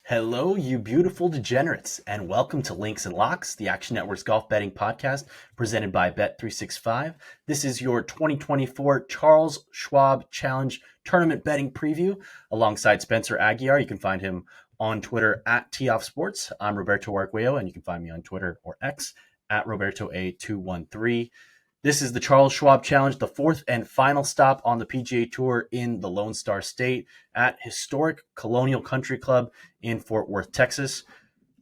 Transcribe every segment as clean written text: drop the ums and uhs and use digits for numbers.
Hello, you beautiful degenerates, and welcome to Links and Locks, the Action Network's golf betting podcast presented by Bet365. This is your 2024 Charles Schwab Challenge Tournament betting preview alongside Spencer Aguiar. You can find him on Twitter at TOffSports. I'm Roberto Arguello, and you can find me on Twitter or X at RobertoA213. This is the Charles Schwab Challenge, the fourth and final stop on the PGA Tour in the Lone Star State at historic Colonial Country Club in Fort Worth, Texas.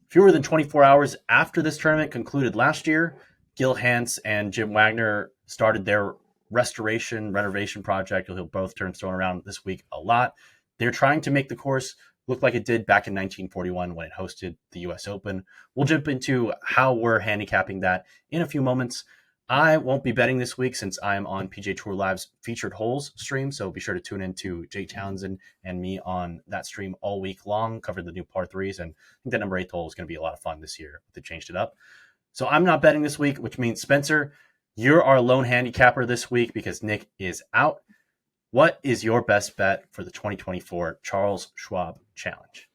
Fewer than 24 hours after this tournament concluded last year, Gil Hanse and Jim Wagner started their renovation project. You'll hear both terms thrown around this week a lot. They're trying to make the course look like it did back in 1941 when it hosted the U.S. Open. We'll jump into how we're handicapping that in a few moments. I won't be betting this week since I'm on PGA Tour Live's Featured Holes stream, so be sure to tune in to Jay Townsend and me on that stream all week long, covering the new par threes, and I think that number 8 hole is going to be a lot of fun this year. They changed it up. So I'm not betting this week, which means, Spencer, you're our lone handicapper this week because Nick is out. What is your best bet for the 2024 Charles Schwab Challenge?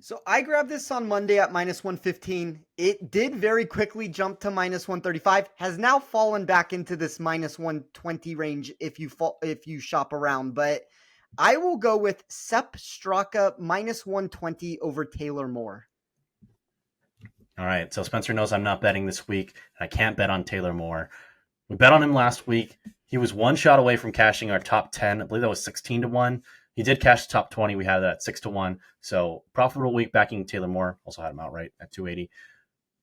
So I grabbed this on Monday at minus 115. It did very quickly jump to minus 135, has now fallen back into this minus 120 range if you shop around. But I will go with Sepp Straka minus 120 over Taylor Moore. All right, so Spencer knows I'm not betting this week, and I can't bet on Taylor Moore. We bet on him last week. He was one shot away from cashing our top 10. I believe that was 16-1. He did cash the top 20. We had that at 6-1. So profitable week backing Taylor Moore. Also had him outright at 280.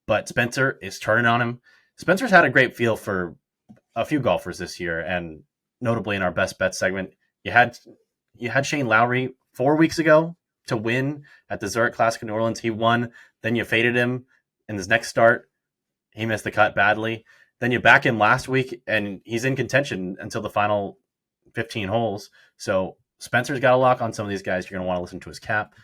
But Spencer is turning on him. Spencer's had a great feel for a few golfers this year, and notably in our best bet segment, you had Shane Lowry 4 weeks ago to win at the Zurich Classic in New Orleans. He won. Then you faded him in his next start. He missed the cut badly. Then you back him last week, and he's in contention until the final 15 holes. So Spencer's got a lock on some of these guys. You're going to want to listen to his cap.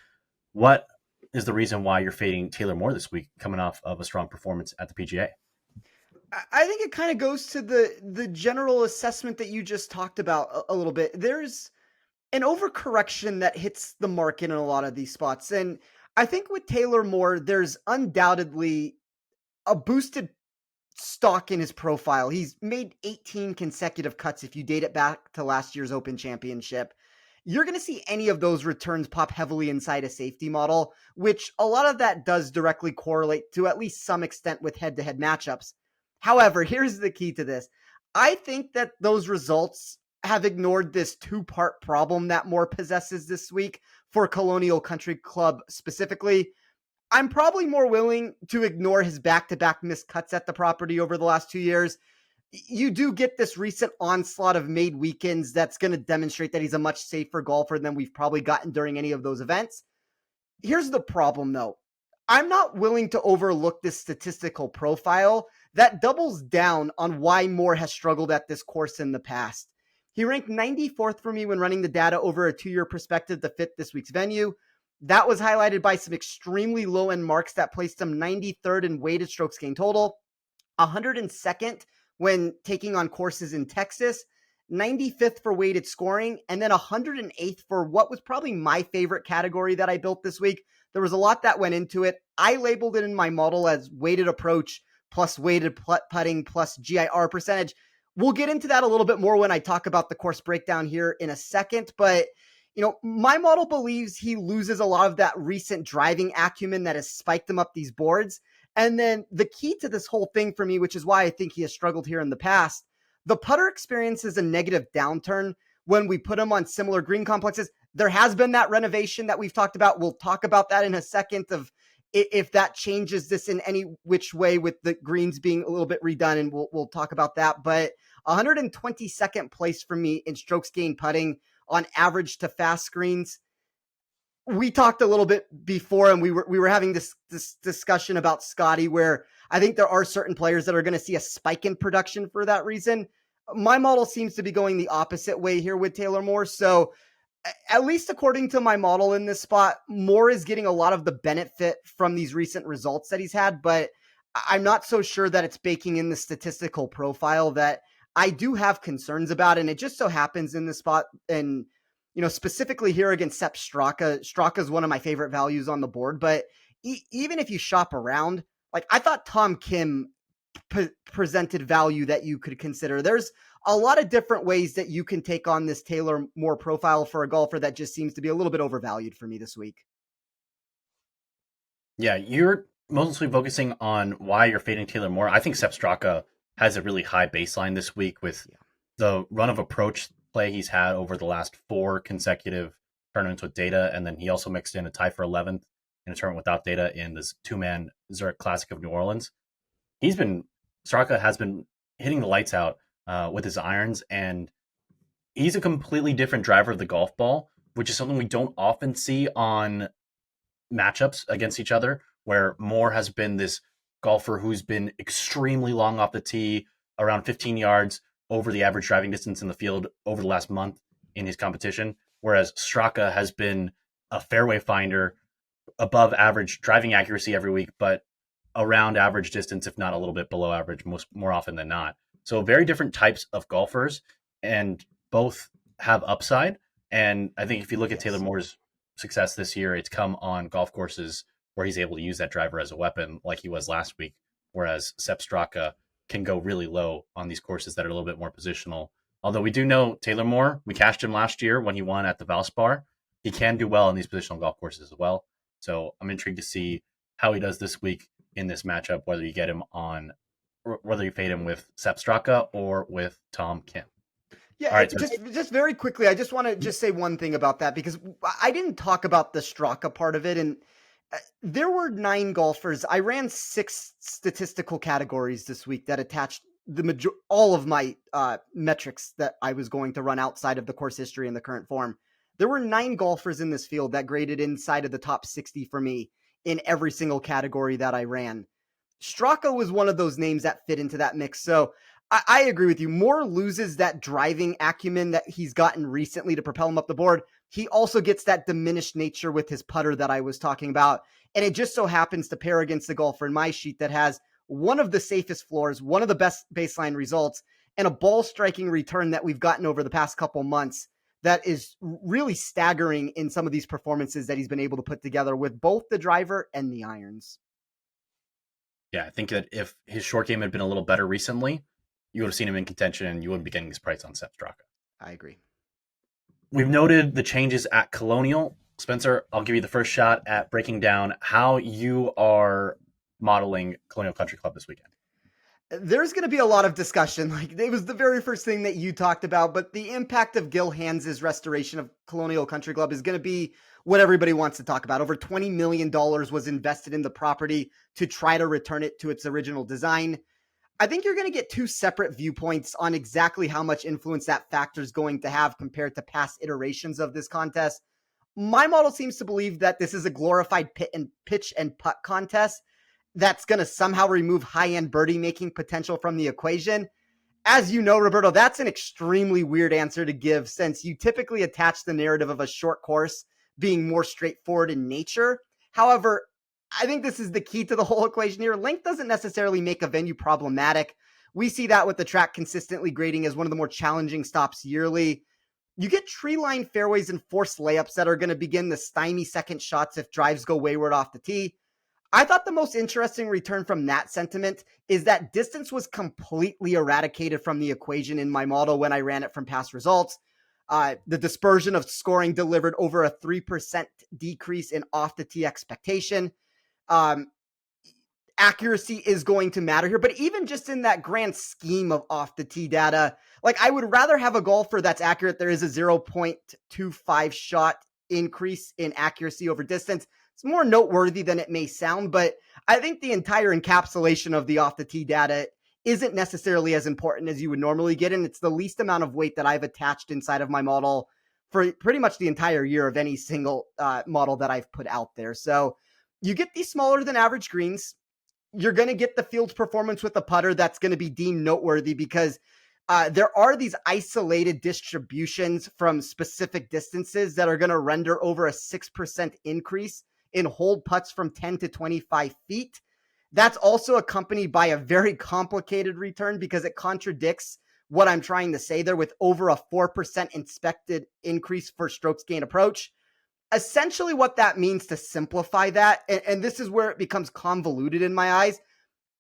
What is the reason why you're fading Taylor Moore this week, coming off of a strong performance at the PGA? I think it kind of goes to the general assessment that you just talked about a little bit. There's an overcorrection that hits the market in a lot of these spots. And I think with Taylor Moore, there's undoubtedly a boosted stock in his profile. He's made 18 consecutive cuts if you date it back to last year's Open Championship. You're going to see any of those returns pop heavily inside a safety model, which a lot of that does directly correlate to at least some extent with head-to-head matchups. However, here's the key to this. I think that those results have ignored this two-part problem that Moore possesses this week for Colonial Country Club specifically. I'm probably more willing to ignore his back-to-back missed cuts at the property over the last 2 years. You do get this recent onslaught of made weekends that's going to demonstrate that he's a much safer golfer than we've probably gotten during any of those events. Here's the problem, though. I'm not willing to overlook this statistical profile that doubles down on why Moore has struggled at this course in the past. He ranked 94th for me when running the data over a 2-year perspective to fit this week's venue. That was highlighted by some extremely low-end marks that placed him 93rd in weighted strokes gained total, 102nd when taking on courses in Texas, 95th for weighted scoring, and then 108th for what was probably my favorite category that I built this week. There was a lot that went into it. I labeled it in my model as weighted approach plus weighted putting plus GIR percentage. We'll get into that a little bit more when I talk about the course breakdown here in a second, but my model believes he loses a lot of that recent driving acumen that has spiked him up these boards. And then the key to this whole thing for me, which is why I think he has struggled here in the past, the putter experiences a negative downturn when we put him on similar green complexes. There has been that renovation that we've talked about. We'll talk about that in a second of if that changes this in any which way with the greens being a little bit redone, and we'll talk about that. But 122nd place for me in strokes gained putting on average to fast screens. We talked a little bit before, and we were having this discussion about Scotty, where I think there are certain players that are going to see a spike in production for that reason. My model seems to be going the opposite way here with Taylor Moore. So at least according to my model in this spot, Moore is getting a lot of the benefit from these recent results that he's had, but I'm not so sure that it's baking in the statistical profile that I do have concerns about. And it just so happens in this spot, and specifically here against Sepp Straka. Straka is one of my favorite values on the board, but even if you shop around, like I thought Tom Kim presented value that you could consider. There's a lot of different ways that you can take on this Taylor Moore profile for a golfer that just seems to be a little bit overvalued for me this week. Yeah, you're mostly focusing on why you're fading Taylor Moore. I think Sepp Straka has a really high baseline this week with the run of approach play he's had over the last 4 consecutive tournaments with data, and then he also mixed in a tie for 11th in a tournament without data in this 2-man Zurich Classic of New Orleans. Straka has been hitting the lights out with his irons, and he's a completely different driver of the golf ball, which is something we don't often see on matchups against each other, where Moore has been this golfer who's been extremely long off the tee, around 15 yards over the average driving distance in the field over the last month in his competition, whereas Straka has been a fairway finder, above average driving accuracy every week, but around average distance, if not a little bit below average, more often than not. So very different types of golfers, and both have upside. And I think if you look at Taylor Moore's success this year, it's come on golf courses where he's able to use that driver as a weapon, like he was last week. Whereas Sepp Straka can go really low on these courses that are a little bit more positional. Although we do know Taylor Moore, we cashed him last year when he won at the Valspar. He can do well on these positional golf courses as well. So I'm intrigued to see how he does this week in this matchup, whether you get him on, or whether you fade him with Sepp Straka or with Tom Kim. Yeah, all right, just very quickly, I just want to just say one thing about that, because I didn't talk about the Straka part of it, and there were 9 golfers. I ran 6 statistical categories this week that attached all of my metrics that I was going to run outside of the course history and the current form. There were 9 golfers in this field that graded inside of the top 60 for me in every single category that I ran. Straka was one of those names that fit into that mix. So I agree with you. Moore loses that driving acumen that he's gotten recently to propel him up the board. He also gets that diminished nature with his putter that I was talking about. And it just so happens to pair against the golfer in my sheet that has one of the safest floors, one of the best baseline results, and a ball striking return that we've gotten over the past couple months that is really staggering in some of these performances that he's been able to put together with both the driver and the irons. Yeah, I think that if his short game had been a little better recently, you would have seen him in contention and you wouldn't be getting this price on Sepp Straka. I agree. We've noted the changes at Colonial. Spencer, I'll give you the first shot at breaking down how you are modeling Colonial Country Club this weekend. There's going to be a lot of discussion. Like, it was the very first thing that you talked about, but the impact of Gil Hans's restoration of Colonial Country Club is going to be what everybody wants to talk about. Over $20 million was invested in the property to try to return it to its original design. I think you're going to get 2 separate viewpoints on exactly how much influence that factor is going to have compared to past iterations of this contest. My model seems to believe that this is a glorified pitch and putt contest that's going to somehow remove high-end birdie making potential from the equation. As you know, Roberto, that's an extremely weird answer to give, since you typically attach the narrative of a short course being more straightforward in nature. However, I think this is the key to the whole equation here. Length doesn't necessarily make a venue problematic. We see that with the track consistently grading as one of the more challenging stops yearly. You get tree-lined fairways and forced layups that are going to begin the stymie second shots if drives go wayward off the tee. I thought the most interesting return from that sentiment is that distance was completely eradicated from the equation in my model when I ran it from past results. The dispersion of scoring delivered over a 3% decrease in off-the-tee expectation. Accuracy is going to matter here, but even just in that grand scheme of off-the-tee data, like, I would rather have a golfer that's accurate. There is a 0.25 shot increase in accuracy over distance. It's more noteworthy than it may sound, but I think the entire encapsulation of the off-the-tee data isn't necessarily as important as you would normally get, and it's the least amount of weight that I've attached inside of my model for pretty much the entire year of any single model that I've put out there. So you get these smaller than average greens. You're going to get the field performance with a putter that's going to be deemed noteworthy because there are these isolated distributions from specific distances that are going to render over a 6% increase in hold putts from 10 to 25 feet. That's also accompanied by a very complicated return because it contradicts what I'm trying to say there with over a 4% expected increase for strokes gain approach. Essentially what that means, to simplify that, and this is where it becomes convoluted in my eyes,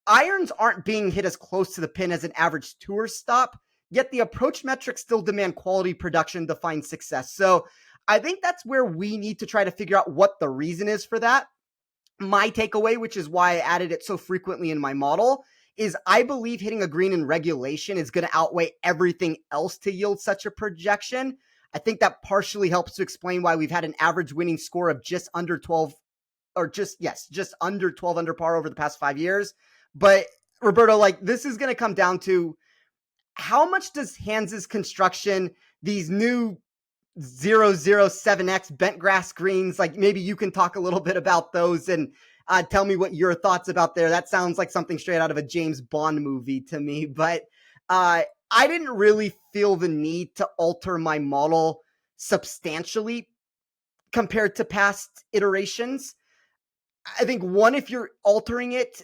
irons aren't being hit as close to the pin as an average tour stop, yet the approach metrics still demand quality production to find success. So I think that's where we need to try to figure out what the reason is for that. My takeaway, which is why I added it so frequently in my model, is I believe hitting a green in regulation is going to outweigh everything else to yield such a projection. I think that partially helps to explain why we've had an average winning score of just under 12, or just under 12 under par over the past 5 years. But Roberto, like, this is going to come down to how much does Hans's construction, these new 007X bent grass greens, like, maybe you can talk a little bit about those and tell me what your thoughts about there. That sounds like something straight out of a James Bond movie to me, but I didn't really feel the need to alter my model substantially compared to past iterations. I think, one, if you're altering it,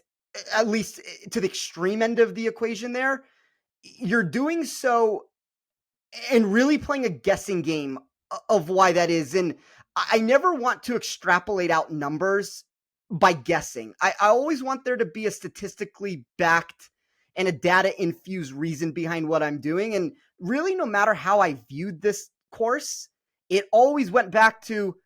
at least to the extreme end of the equation there, you're doing so and really playing a guessing game of why that is. And I never want to extrapolate out numbers by guessing. I always want there to be a statistically backed and a data infused reason behind what I'm doing. And really, no matter how I viewed this course, it always went back to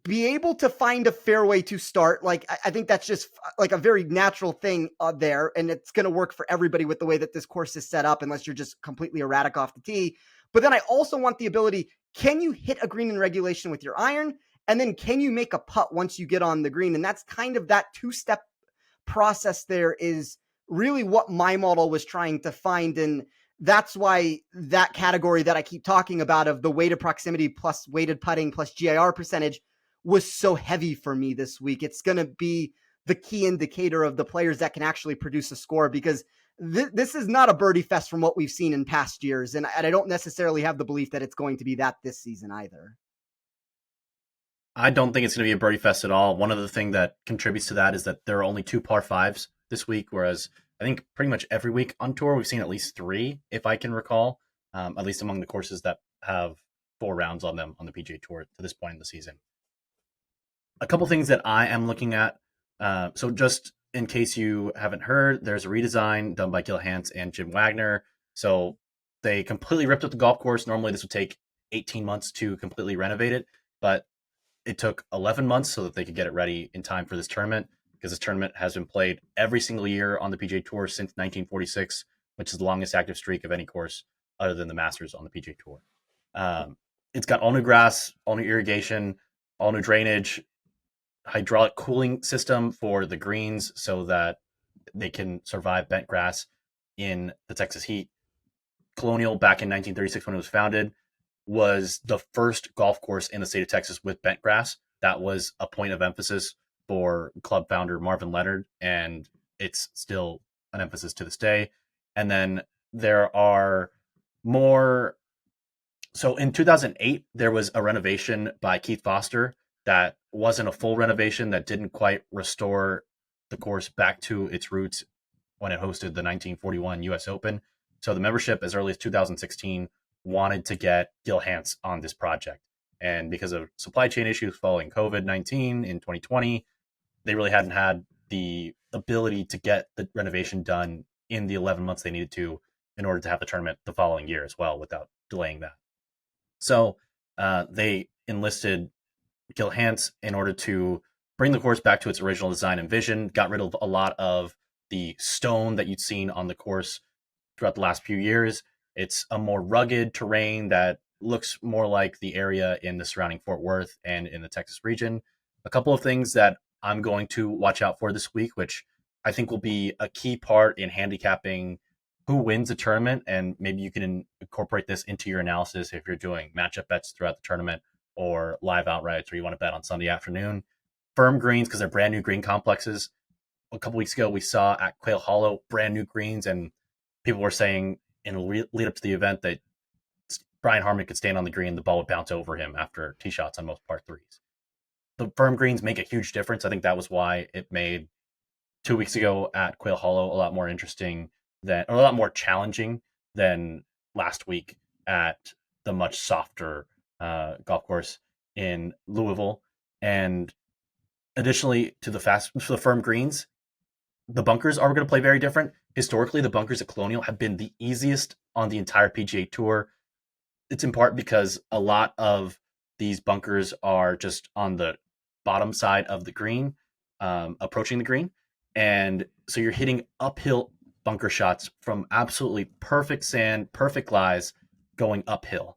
be able to find a fairway to start. Like, I think that's just like a very natural thing there. And it's going to work for everybody with the way that this course is set up, unless you're just completely erratic off the tee. But then I also want the ability, can you hit a green in regulation with your iron? And then can you make a putt once you get on the green? And that's kind of that two-step process there is really what my model was trying to find. And that's why that category that I keep talking about of the weighted proximity plus weighted putting plus GIR percentage was so heavy for me this week. It's going to be the key indicator of the players that can actually produce a score, because this is not a birdie fest from what we've seen in past years. And I don't necessarily have the belief that it's going to be that this season either. I don't think it's going to be a birdie fest at all. One of the things that contributes to that is that there are only 2 par 5s this week, whereas I think pretty much every week on tour we've seen at least 3, if I can recall, at least among the courses that have 4 rounds on them on the PGA Tour to this point in the season. A couple things that I am looking at. So just in case you haven't heard, there's a redesign done by Gil Hanse and Jim Wagner. So they completely ripped up the golf course. Normally this would take 18 months to completely renovate it, but it took 11 months so that they could get it ready in time for this tournament, because this tournament has been played every single year on the PGA Tour since 1946, which is the longest active streak of any course other than the Masters on the PGA Tour. It's got all new grass, all new irrigation, all new drainage, hydraulic cooling system for the greens so that they can survive bent grass in the Texas heat. Colonial, back in 1936 when it was founded, was the first golf course in the state of Texas with bent grass. That was a point of emphasis for club founder Marvin Leonard, and it's still an emphasis to this day. And then there are more. So in 2008, there was a renovation by Keith Foster that wasn't a full renovation, that didn't quite restore the course back to its roots when it hosted the 1941 U.S. Open. So the membership, as early as 2016, wanted to get Gil Hanse on this project. And because of supply chain issues following COVID-19 in 2020, they really hadn't had the ability to get the renovation done in the 11 months they needed to in order to have the tournament the following year as well without delaying that. So they enlisted Gil Hanse in order to bring the course back to its original design and vision, got rid of a lot of the stone that you'd seen on the course throughout the last few years. It's a more rugged terrain that looks more like the area in the surrounding Fort Worth and in the Texas region. A couple of things that I'm going to watch out for this week, which I think will be a key part in handicapping who wins the tournament, and maybe you can incorporate this into your analysis if you're doing matchup bets throughout the tournament or live outrights, or you want to bet on Sunday afternoon. Firm greens, because they're brand new green complexes. A couple weeks ago, we saw at Quail Hollow brand new greens, and people were saying in lead up to the event that Brian Harman could stand on the green, the ball would bounce over him after tee shots on most par 3s. The firm greens make a huge difference. I think that was why it made 2 weeks ago at Quail Hollow a lot more interesting or a lot more challenging than last week at the much softer golf course in Louisville. And additionally, to the firm greens, the bunkers are going to play very different. Historically, the bunkers at Colonial have been the easiest on the entire PGA Tour. It's in part because a lot of these bunkers are just on the bottom side of the green, approaching the green. And so you're hitting uphill bunker shots from absolutely perfect sand, perfect lies going uphill.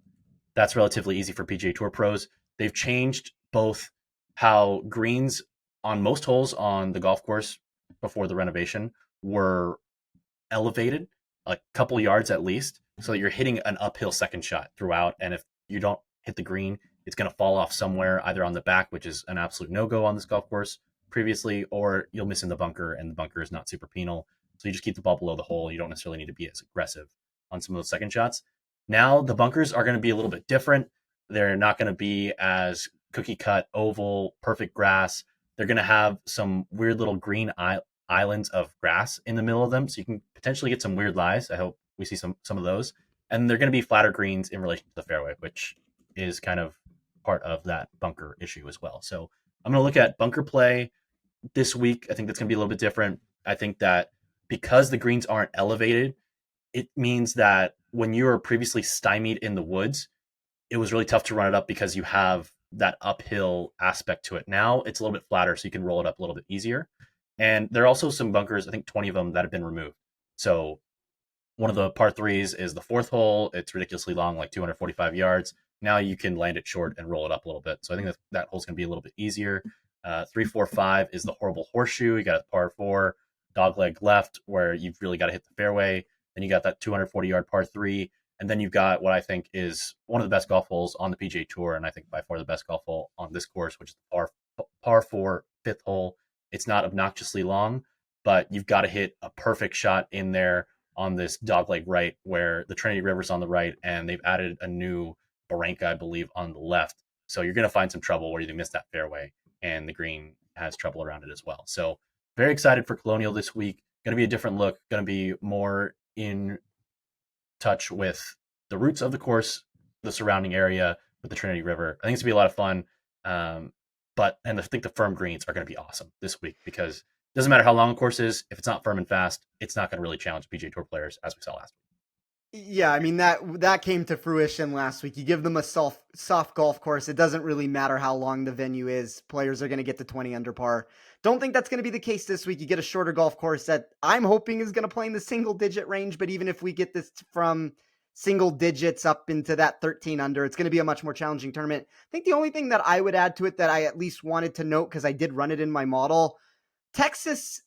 That's relatively easy for PGA Tour pros. They've changed both how greens on most holes on the golf course before the renovation were elevated a couple yards at least, so that you're hitting an uphill second shot throughout. And if you don't hit the green, it's going to fall off somewhere, either on the back, which is an absolute no-go on this golf course previously, or you'll miss in the bunker, and the bunker is not super penal. So you just keep the ball below the hole. You don't necessarily need to be as aggressive on some of those second shots. Now the bunkers are going to be a little bit different. They're not going to be as cookie cut, oval, perfect grass. They're going to have some weird little green islands of grass in the middle of them, so you can potentially get some weird lies. I hope we see some of those. And they're going to be flatter greens in relation to the fairway, which is kind of part of that bunker issue as well. So I'm going to look at bunker play this week. I think that's going to be a little bit different. I think that because the greens aren't elevated, it means that when you were previously stymied in the woods, it was really tough to run it up because you have that uphill aspect to it. Now it's a little bit flatter, so you can roll it up a little bit easier. And there are also some bunkers, I think 20 of them, that have been removed. So one of the par threes is the fourth hole. It's ridiculously long, like 245 yards. Now you can land it short and roll it up a little bit. So I think that hole's going to be a little bit easier. 3, 4, 5 is the horrible horseshoe. You got a par four, dogleg left, where you've really got to hit the fairway. Then you got that 240-yard par three. And then you've got what I think is one of the best golf holes on the PGA Tour, and I think by far the best golf hole on this course, which is the par four fifth hole. It's not obnoxiously long, but you've got to hit a perfect shot in there on this dogleg right, where the Trinity River's on the right, and they've added a new barranca, I believe, on the left. So you're going to find some trouble where you miss that fairway, and the green has trouble around it as well. So very excited for Colonial this week. Going to be a different look, going to be more in touch with the roots of the course, the surrounding area with the Trinity River. I think it's going to be a lot of fun. And I think the firm greens are going to be awesome this week, because it doesn't matter how long the course is. If it's not firm and fast, it's not going to really challenge PGA Tour players, as we saw last week. Yeah, I mean that came to fruition last week. You give them a soft golf course, it doesn't really matter how long the venue is. Players are going to get to 20 under par. Don't think that's going to be the case this week. You get a shorter golf course that I'm hoping is going to play in the single digit range, but even if we get this from single digits up into that 13 under, it's going to be a much more challenging tournament. I think the only thing that I would add to it that I at least wanted to note, because I did run it in my model, Texas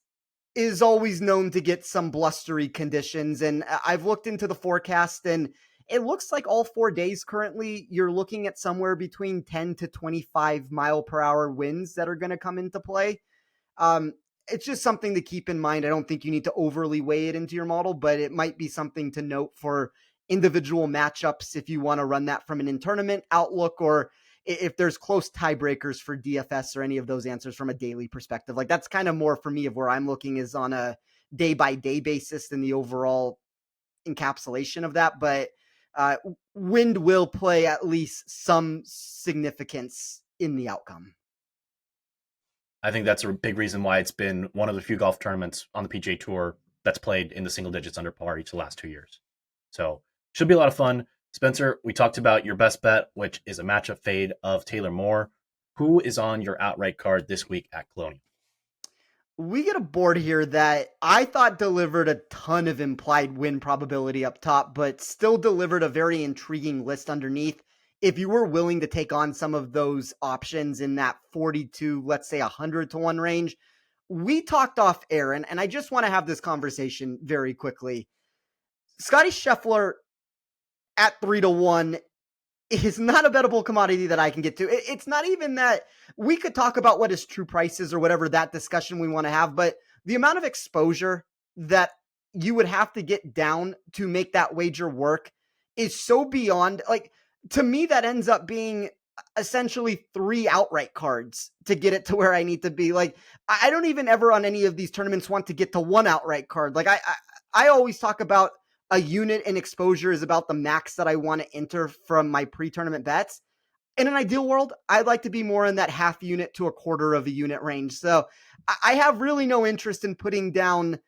is always known to get some blustery conditions. And I've looked into the forecast, and it looks like all 4 days currently, you're looking at somewhere between 10 to 25 mile per hour winds that are going to come into play. It's just something to keep in mind. I don't think you need to overly weigh it into your model, but it might be something to note for individual matchups if you want to run that from an in-tournament outlook, or if there's close tiebreakers for DFS or any of those answers from a daily perspective. Like, that's kind of more for me of where I'm looking, is on a day-by-day basis than the overall encapsulation of that. But wind will play at least some significance in the outcome. I think that's a big reason why it's been one of the few golf tournaments on the PGA Tour that's played in the single digits under par each of the last 2 years. So should be a lot of fun. Spencer, we talked about your best bet, which is a matchup fade of Taylor Moore. Who is on your outright card this week at Colonial? We get a board here that I thought delivered a ton of implied win probability up top, but still delivered a very intriguing list underneath. If you were willing to take on some of those options in that 40 to, let's say, 100 to 1 range, we talked off air, and I just want to have this conversation very quickly. Scotty Scheffler at 3 to 1 is not a bettable commodity that I can get to. It's not even that we could talk about what his true price is or whatever that discussion we want to have, but the amount of exposure that you would have to get down to make that wager work is so beyond, like, to me, that ends up being essentially 3 outright cards to get it to where I need to be. Like, I don't even ever on any of these tournaments want to get to 1 outright card. Like, I always talk about a unit and exposure is about the max that I want to enter from my pre-tournament bets. In an ideal world, I'd like to be more in that half unit to a quarter of a unit range. So I have really no interest in putting down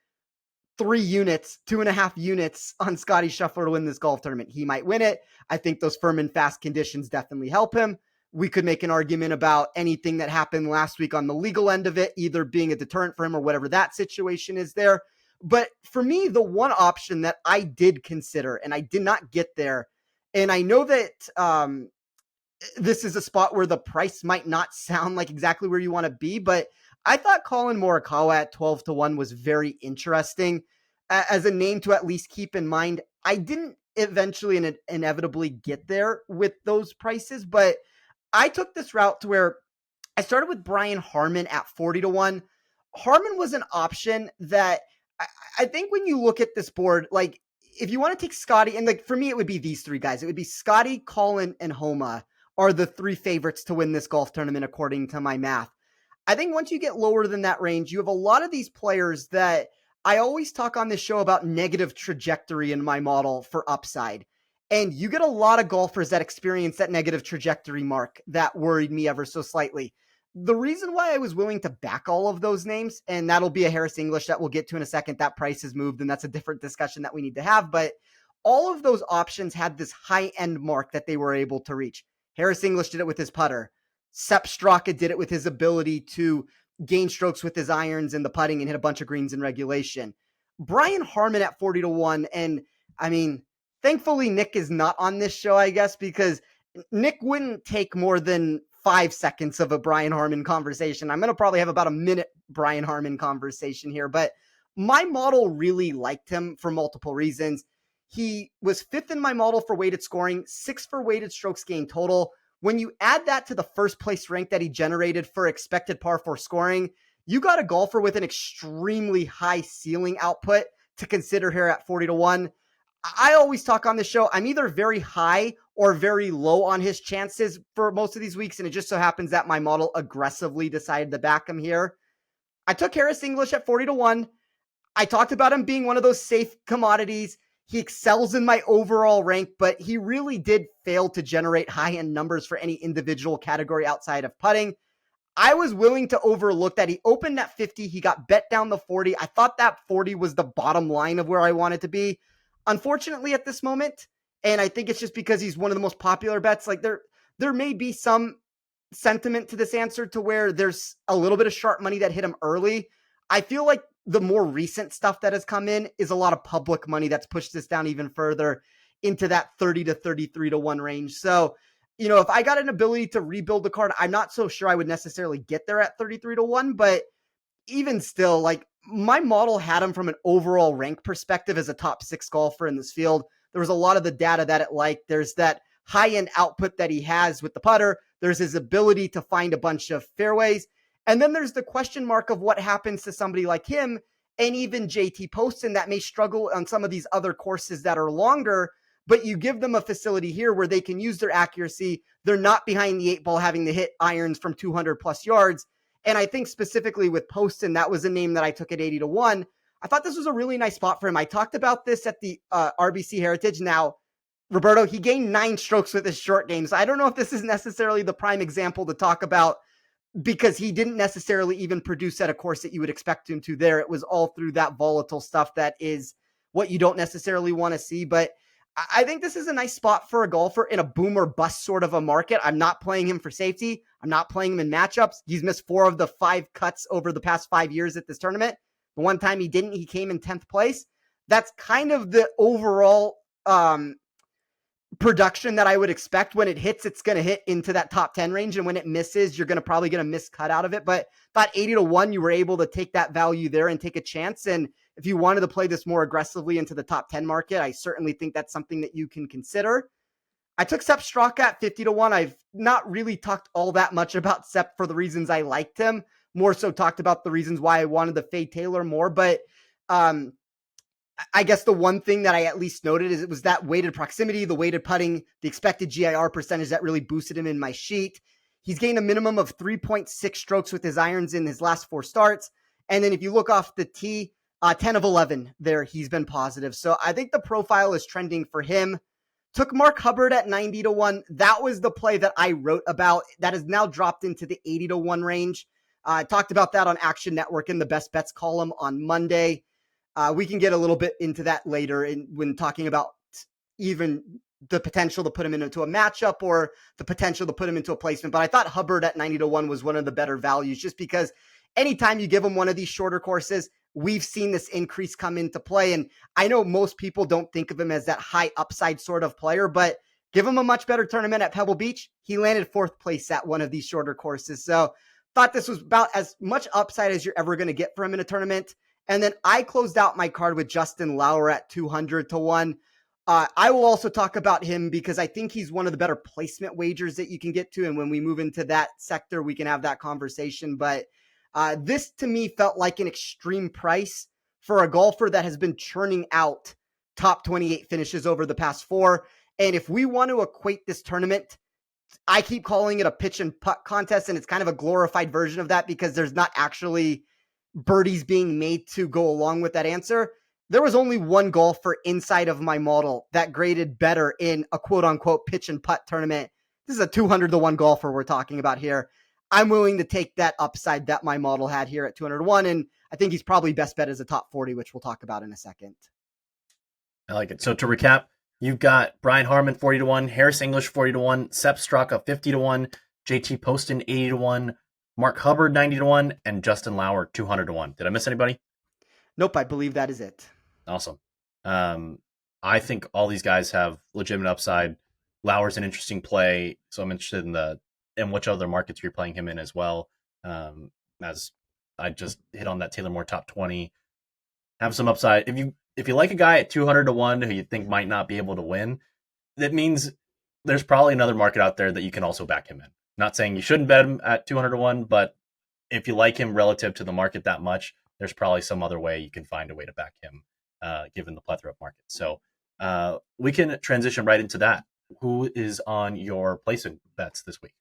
3 units, 2.5 units on Scotty Scheffler to win this golf tournament. He might win it. I think those firm and fast conditions definitely help him. We could make an argument about anything that happened last week on the legal end of it, either being a deterrent for him or whatever that situation is there. But for me, the one option that I did consider, and I did not get there, and I know that this is a spot where the price might not sound like exactly where you want to be, but I thought Colin Morikawa at 12-1 was very interesting as a name to at least keep in mind. I didn't eventually inevitably get there with those prices, but I took this route to where I started with Brian Harman at 40-1. Harman was an option that I think when you look at this board, like if you want to take Scotty, and like for me, it would be these 3 guys. It would be Scotty, Colin, and Homa are the 3 favorites to win this golf tournament, according to my math. I think once you get lower than that range, you have a lot of these players that I always talk on this show about negative trajectory in my model for upside. And you get a lot of golfers that experience that negative trajectory mark that worried me ever so slightly. The reason why I was willing to back all of those names, and that'll be a Harris English that we'll get to in a second, that price has moved, and that's a different discussion that we need to have. But all of those options had this high-end mark that they were able to reach. Harris English did it with his putter. Sepp Straka did it with his ability to gain strokes with his irons and the putting and hit a bunch of greens in regulation. Brian Harman at 40-1. And I mean, thankfully Nick is not on this show, I guess, because Nick wouldn't take more than 5 seconds of a Brian Harman conversation. I'm going to probably have about a minute Brian Harman conversation here, but my model really liked him for multiple reasons. He was 5th in my model for weighted scoring, 6th for weighted strokes gained total. When you add that to the first place rank that he generated for expected par 4 scoring, you got a golfer with an extremely high ceiling output to consider here at 40-1. I always talk on the show, I'm either very high or very low on his chances for most of these weeks, and it just so happens that my model aggressively decided to back him here. I took Harris English at 40-1. I talked about him being one of those safe commodities. He excels in my overall rank, but he really did fail to generate high-end numbers for any individual category outside of putting. I was willing to overlook that. He opened at 50. He got bet down to 40. I thought that 40 was the bottom line of where I wanted to be. Unfortunately, at this moment, and I think it's just because he's one of the most popular bets, like there may be some sentiment to this answer to where there's a little bit of sharp money that hit him early. I feel like the more recent stuff that has come in is a lot of public money that's pushed this down even further into that 30 to 33-1 range. So, you know, if I got an ability to rebuild the card, I'm not so sure I would necessarily get there at 33-1, but even still, like my model had him from an overall rank perspective as a top 6 golfer in this field. There was a lot of the data that it liked. There's that high-end output that he has with the putter. There's his ability to find a bunch of fairways. And then there's the question mark of what happens to somebody like him and even JT Poston that may struggle on some of these other courses that are longer, but you give them a facility here where they can use their accuracy. They're not behind the 8 ball having to hit irons from 200 plus yards. And I think specifically with Poston, that was a name that I took at 80-1. I thought this was a really nice spot for him. I talked about this at the RBC Heritage. Now, Roberto, he gained 9 strokes with his short game. So I don't know if this is necessarily the prime example to talk about because he didn't necessarily even produce at a course that you would expect him to there. It was all through that volatile stuff that is what you don't necessarily want to see. But I think this is a nice spot for a golfer in a boom or bust sort of a market. I'm not playing him for safety. I'm not playing him in matchups. He's missed 4 of the 5 cuts over the past 5 years at this tournament. The one time he didn't, he came in 10th place. That's kind of the overall production that I would expect. When it hits, it's going to hit into that top 10 range. And when it misses, you're probably going to miss cut out of it. But about 80-1, you were able to take that value there and take a chance. And if you wanted to play this more aggressively into the top 10 market, I certainly think that's something that you can consider. I took Sepp Straka at 50-1. I've not really talked all that much about Sepp for the reasons I liked him. More so talked about the reasons why I wanted to fade Taylor more. But I guess the one thing that I at least noted is it was that weighted proximity, the weighted putting, the expected GIR percentage that really boosted him in my sheet. He's gained a minimum of 3.6 strokes with his irons in his last 4 starts. And then if you look off the tee, 10 of 11 there. He's been positive. So I think the profile is trending for him. Took Mark Hubbard at 90 to 1. That was the play that I wrote about. That has now dropped into the 80 to 1 range. I talked about that on Action Network in the best bets column on Monday. We can get a little bit into that later when talking about even the potential to put him into a matchup or the potential to put him into a placement. But I thought Hubbard at 90 to 1 was one of the better values, just because anytime you give him one of these shorter courses, we've seen this increase come into play. And I know most people don't think of him as that high upside sort of player, but give him a much better tournament at Pebble Beach. He landed 4th place at one of these shorter courses. So thought this was about as much upside as you're ever going to get for him in a tournament. And then I closed out my card with Justin Lauer at 200 to 1. I will also talk about him because I think he's one of the better placement wagers that you can get to. And when we move into that sector, we can have that conversation. But this to me felt like an extreme price for a golfer that has been churning out top 28 finishes over the past 4. And if we want to equate this tournament, I keep calling it a pitch and putt contest, and it's kind of a glorified version of that because there's not actually birdies being made to go along with that answer. There was only one golfer inside of my model that graded better in a quote unquote pitch and putt tournament. This is a 200 to 1 golfer we're talking about here. I'm willing to take that upside that my model had here at 200 to 1. And I think he's probably best bet as a top 40, which we'll talk about in a second. I like it. So to recap, you've got Brian Harman 40 to 1, Harris English 40 to 1, Sepp Straka 50 to 1, JT Poston 80 to 1, Mark Hubbard 90 to 1, and Justin Lauer 200 to 1. Did I miss anybody? Nope, I believe that is it. Awesome. I think all these guys have legitimate upside. Lauer's an interesting play, so I'm interested in which other markets you're playing him in as well. As I just hit on that Taylor Moore top 20, have some upside. If you like a guy at 200 to 1 who you think might not be able to win, that means there's probably another market out there that you can also back him in. Not saying you shouldn't bet him at 200 to 1, but if you like him relative to the market that much, there's probably some other way you can find a way to back him, given the plethora of markets. So we can transition right into that. Who is on your placement bets this week?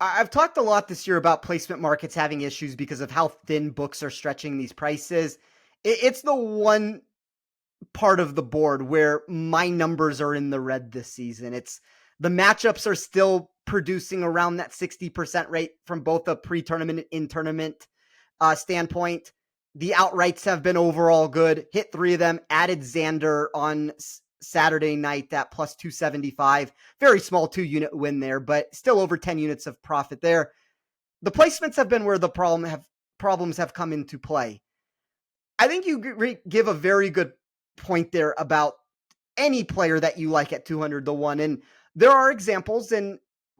I've talked a lot this year about placement markets having issues because of how thin books are stretching these prices. It's the one part of the board where my numbers are in the red this season. It's the matchups are still producing around that 60% rate from both a pre-tournament and in-tournament standpoint. The outrights have been overall good. Hit 3 of them, added Xander on Saturday night at plus 275. Very small 2-unit win there, but still over 10 units of profit there. The placements have been where the problems have come into play. I think you give a very good point there about any player that you like at 200 to 1. And there are examples, and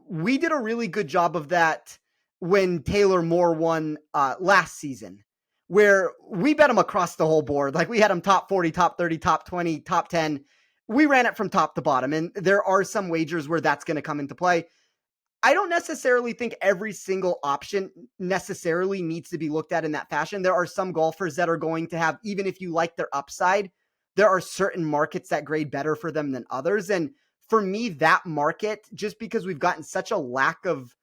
we did a really good job of that when Taylor Moore won last season, where we bet him across the whole board. Like we had him top 40, top 30, top 20, top 10. We ran it from top to bottom. And there are some wagers where that's going to come into play. I don't necessarily think every single option necessarily needs to be looked at in that fashion. There are some golfers that are going to have, even if you like their upside, there are certain markets that grade better for them than others. And for me, that market, just because we've gotten such a lack of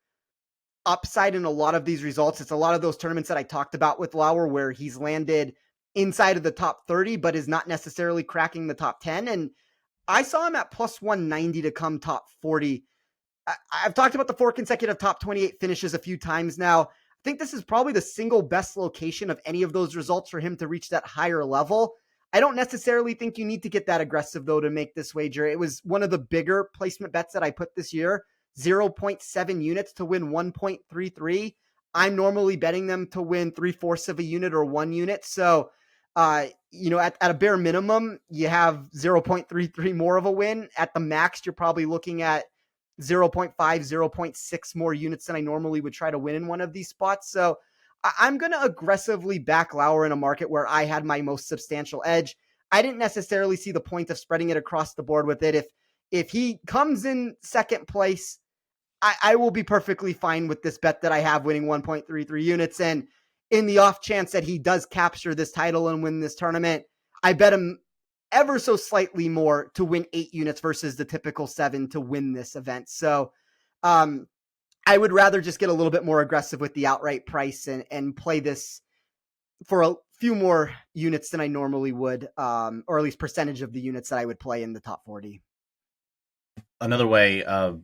upside in a lot of these results, it's a lot of those tournaments that I talked about with Lauer where he's landed inside of the top 30, but is not necessarily cracking the top 10. And I saw him at plus 190 to come top 40. I've talked about the 4 consecutive top 28 finishes a few times now. I think this is probably the single best location of any of those results for him to reach that higher level. I don't necessarily think you need to get that aggressive, though, to make this wager. It was one of the bigger placement bets that I put this year, 0.7 units to win 1.33. I'm normally betting them to win 3/4 of a unit or 1 unit. So, at a bare minimum, you have 0.33 more of a win. At the max, you're probably looking at 0.5, 0.6 more units than I normally would try to win in one of these spots. So I'm going to aggressively back Lauer in a market where I had my most substantial edge. I didn't necessarily see the point of spreading it across the board with it. If he comes in second place, I will be perfectly fine with this bet that I have winning 1.33 units. And in the off chance that he does capture this title and win this tournament, I bet him ever so slightly more to win 8 units versus the typical 7 to win this event. So I would rather just get a little bit more aggressive with the outright price and play this for a few more units than I normally would, or at least percentage of the units that I would play in the top 40. Another way of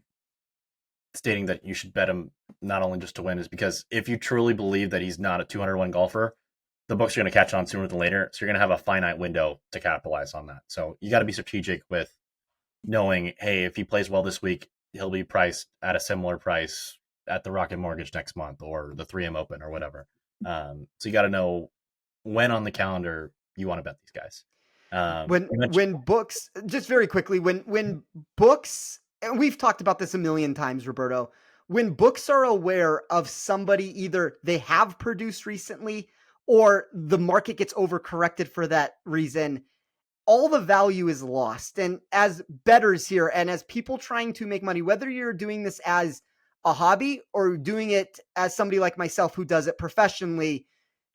stating that you should bet him not only just to win is because if you truly believe that he's not a 201 golfer, the books are going to catch on sooner than later. So you're going to have a finite window to capitalize on that. So you got to be strategic with knowing, hey, if he plays well this week, he'll be priced at a similar price at the Rocket Mortgage next month or the 3M Open or whatever. So you got to know when on the calendar you want to bet these guys. When books, just very quickly, when books, and we've talked about this a million times, Roberto, when books are aware of somebody, either they have produced recently or the market gets overcorrected for that reason, all the value is lost. And as bettors here, and as people trying to make money, whether you're doing this as a hobby or doing it as somebody like myself who does it professionally,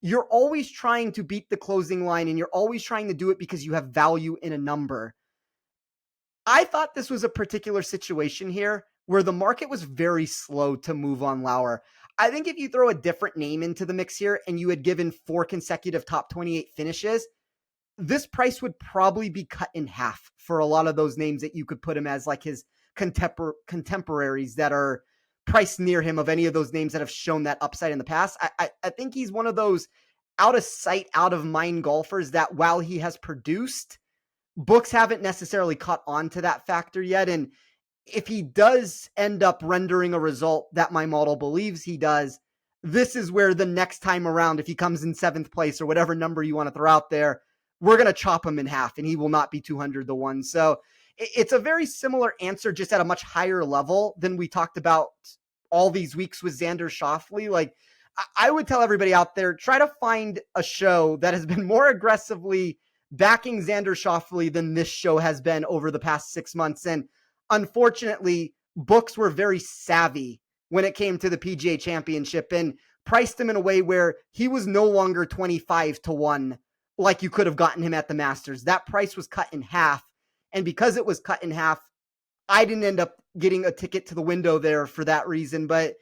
you're always trying to beat the closing line, and you're always trying to do it because you have value in a number. I thought this was a particular situation here where the market was very slow to move on Lauer. I think if you throw a different name into the mix here and you had given 4 consecutive top 28 finishes, this price would probably be cut in half for a lot of those names that you could put him as like his contemporaries that are priced near him, of any of those names that have shown that upside in the past. I think he's one of those out of sight, out of mind golfers that while he has produced, books haven't necessarily caught on to that factor yet. And if he does end up rendering a result that my model believes he does, this is where the next time around, if he comes in 7th place or whatever number you want to throw out there, we're going to chop him in half and he will not be 200 to 1. So it's a very similar answer, just at a much higher level than we talked about all these weeks with Xander Schauffele. Like, I would tell everybody out there, try to find a show that has been more aggressively backing Xander Schauffele than this show has been over the past 6 months. And unfortunately, books were very savvy when it came to the PGA Championship and priced him in a way where he was no longer 25 to 1 like you could have gotten him at the Masters. That price was cut in half. And because it was cut in half, I didn't end up getting a ticket to the window there for that reason. But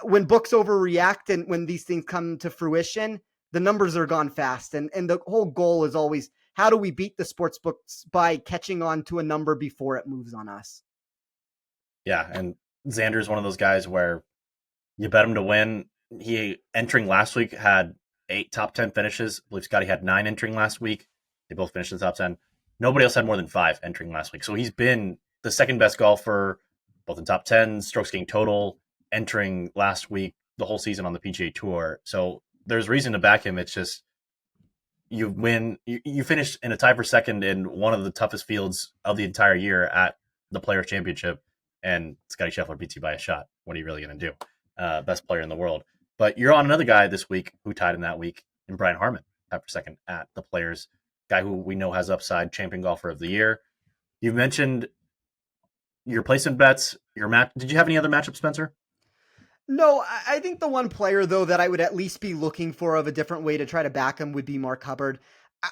when books overreact and when these things come to fruition, the numbers are gone fast. And the whole goal is always, how do we beat the sports books by catching on to a number before it moves on us? Yeah, and Xander is one of those guys where you bet him to win. He, entering last week, had 8 top 10 finishes. I believe Scotty had 9 entering last week. They both finished in the top 10. Nobody else had more than 5 entering last week. So he's been the second best golfer, both in top 10, strokes gained total, entering last week, the whole season on the PGA Tour. So there's reason to back him. It's just you finished in a tie for second in one of the toughest fields of the entire year at the Players Championship, and Scotty Scheffler beats you by a shot. What are you really going to do? Best player in the world. But you're on another guy this week who tied in that week, in Brian Harman, tied for second at the Players, guy who we know has upside, champion golfer of the year. You mentioned your placement bets, your match. Did you have any other matchup, Spencer? No, I think the one player, though, that I would at least be looking for of a different way to try to back him would be Mark Hubbard.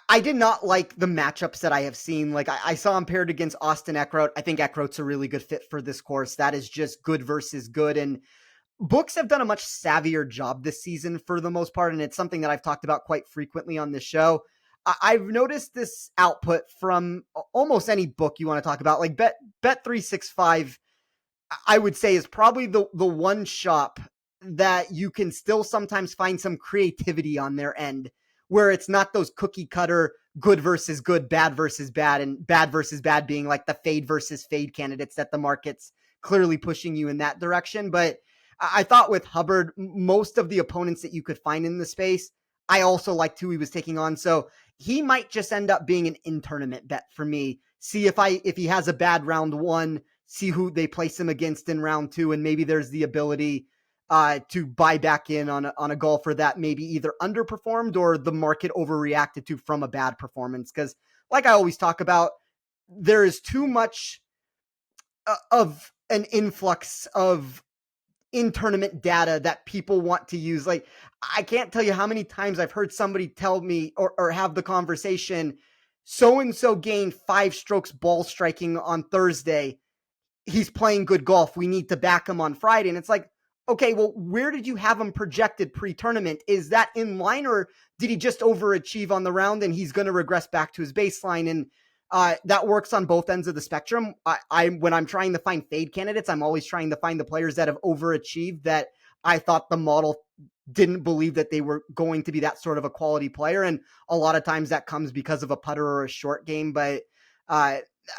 I did not like the matchups that I have seen. Like, I saw him paired against Austin Eckroat. I think Eckroat's a really good fit for this course. That is just good versus good. And books have done a much savvier job this season for the most part, and it's something that I've talked about quite frequently on this show. I've noticed this output from almost any book you want to talk about. Like Bet365, I would say, is probably the one shop that you can still sometimes find some creativity on their end, where it's not those cookie cutter good versus good, bad versus bad, and bad versus bad being like the fade versus fade candidates that the market's clearly pushing you in that direction. But I thought with Hubbard, most of the opponents that you could find in the space, I also liked who he was taking on. So he might just end up being an in-tournament bet for me. See if he has a bad round 1, see who they place him against in round 2, and maybe there's the ability to buy back in on a golfer that maybe either underperformed or the market overreacted to from a bad performance. Because like I always talk about, there is too much of an influx of in-tournament data that people want to use. Like, I can't tell you how many times I've heard somebody tell me or have the conversation, so-and-so gained 5 strokes ball striking on Thursday. He's playing good golf. We need to back him on Friday. And it's like, okay, well, where did you have him projected pre-tournament? Is that in line, or did he just overachieve on the round and he's going to regress back to his baseline? And that works on both ends of the spectrum. When I'm trying to find fade candidates, I'm always trying to find the players that have overachieved that I thought the model didn't believe that they were going to be that sort of a quality player. And a lot of times that comes because of a putter or a short game. But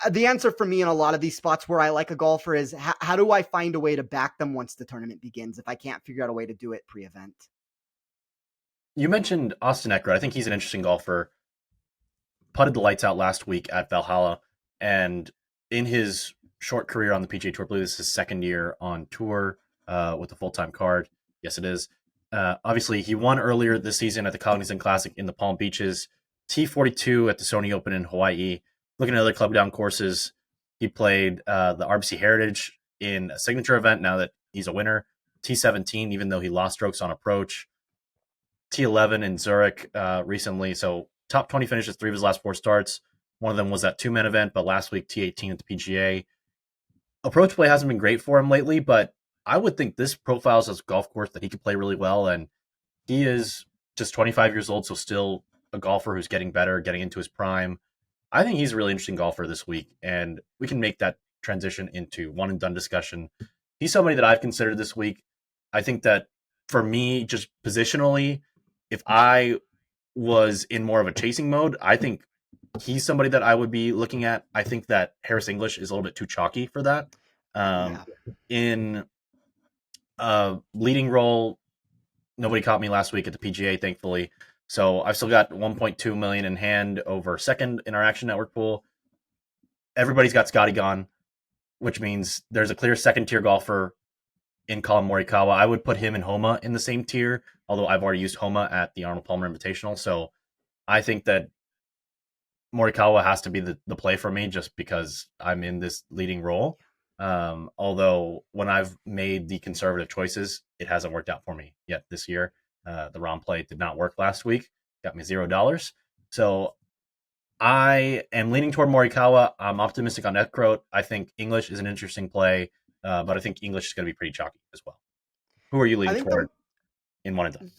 the answer for me in a lot of these spots where I like a golfer is how do I find a way to back them once the tournament begins if I can't figure out a way to do it pre-event? You mentioned Austin Eckroat. I think he's an interesting golfer. Putted the lights out last week at Valhalla, and in his short career on the PGA Tour, I believe this is his second year on tour with a full-time card. Yes, it is. Obviously, he won earlier this season at the Cognizant Classic in the Palm Beaches, T42 at the Sony Open in Hawaii. Looking at other club down courses, he played the RBC Heritage in a signature event now that he's a winner, T17, even though he lost strokes on approach, T11 in Zurich recently. So top 20 finishes 3 of his last 4 starts. One of them was that 2-man event, but last week T18 at the PGA. Approach play hasn't been great for him lately, but I would think this profiles as a golf course that he could play really well. And he is just 25 years old, so still a golfer who's getting better, getting into his prime. I think he's a really interesting golfer this week, and we can make that transition into one and done discussion. He's somebody that I've considered this week. I think that for me, just positionally, if I was in more of a chasing mode, I think he's somebody that I would be looking at. I think that Harris English is a little bit too chalky for that. Yeah. In a leading role, nobody caught me last week at the PGA, thankfully. So I've still got 1.2 million in hand over second in our Action Network pool. Everybody's got Scotty gone, which means there's a clear second tier golfer in Colin Morikawa. I would put him and Homa in the same tier, although I've already used Homa at the Arnold Palmer Invitational. So I think that Morikawa has to be the play for me just because I'm in this leading role. Although when I've made the conservative choices, it hasn't worked out for me yet this year. The ROM play did not work last week, got me $0. So I am leaning toward Morikawa. I'm optimistic on Eckroat. I think English is an interesting play, but I think English is going to be pretty chalky as well. Who are you I leaning think toward in one and done?